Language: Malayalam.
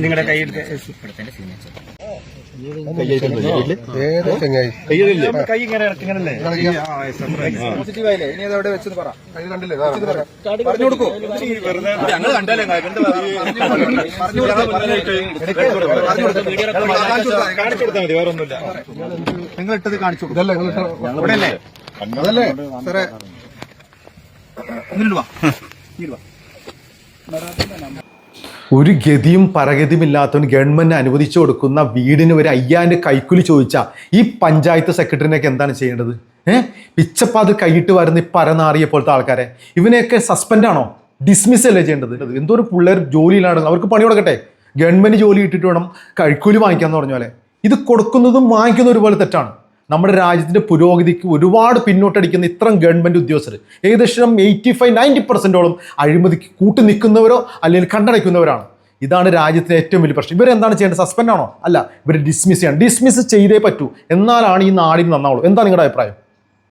നിങ്ങളുടെ കൈ കൈ ഇങ്ങനെ ഇറക്കിങ്ങനല്ലേ പോസിറ്റീവായില്ലേ? ഇനി അത് എവിടെ വെച്ചെന്ന് പറ. കൈ കണ്ടില്ലേ? പറഞ്ഞു കൊടുക്കൂ. ഞങ്ങൾ കണ്ടല്ലേ കാണിച്ചു കൊടുത്താൽ മതി, വേറെ ഒന്നുമില്ല. നിങ്ങൾ ഇട്ടത് കാണിച്ചു കൊടുക്കും. അതല്ലേ സാറേ? ഒരു ഗതിയും പരഗതിയും ഇല്ലാത്തവന് ഗവൺമെന്റ് അനുവദിച്ചു കൊടുക്കുന്ന വീടിന് ഒരു 5000 കൈക്കൂലി ചോദിച്ചാൽ ഈ പഞ്ചായത്ത് സെക്രട്ടറിനെയൊക്കെ എന്താണ് ചെയ്യേണ്ടത്? പിച്ചപ്പാത് കൈയിട്ട് വരുന്ന ഈ പരനാറിയെ പോലത്തെ ആൾക്കാരെ ഇവനെയൊക്കെ സസ്പെൻഡാണോ, ഡിസ്മിസ് അല്ലേ ചെയ്യേണ്ടത്? എന്തോ ഒരു പിള്ളേർ ജോലിയിലാണ്, അവർക്ക് പണി കൊടുക്കട്ടെ. ഗവൺമെന്റ് ജോലി ഇട്ടിട്ട് വേണം കൈക്കൂലി വാങ്ങിക്കാന്ന് പറഞ്ഞ പോലെ. ഇത് കൊടുക്കുന്നതും വാങ്ങിക്കുന്ന ഒരുപോലെ തെറ്റാണ്. നമ്മുടെ രാജ്യത്തിന്റെ പുരോഗതിക്ക് ഒരുപാട് പിന്നോട്ടടിക്കുന്ന ഇത്തരം ഗവൺമെന്റ് ഉദ്യോഗസ്ഥർ ഏകദേശം 85-90% അഴിമതിക്ക് കൂട്ടി നിൽക്കുന്നവരോ അല്ലെങ്കിൽ കണ്ടടയ്ക്കുന്നവരാണ്. ഇതാണ് രാജ്യത്തിന്റെ ഏറ്റവും വലിയ പ്രശ്നം. ഇവരെന്താണ് ചെയ്യേണ്ടത്? സസ്പെൻഡ് ആണോ? അല്ല, ഇവർ ഡിസ്മിസ് ചെയ്യണം. ഡിസ്മിസ് ചെയ്തേ പറ്റൂ, എന്നാലാണ് ഈ നാടിന് നന്നാവുള്ളൂ. എന്താ നിങ്ങളുടെ അഭിപ്രായം?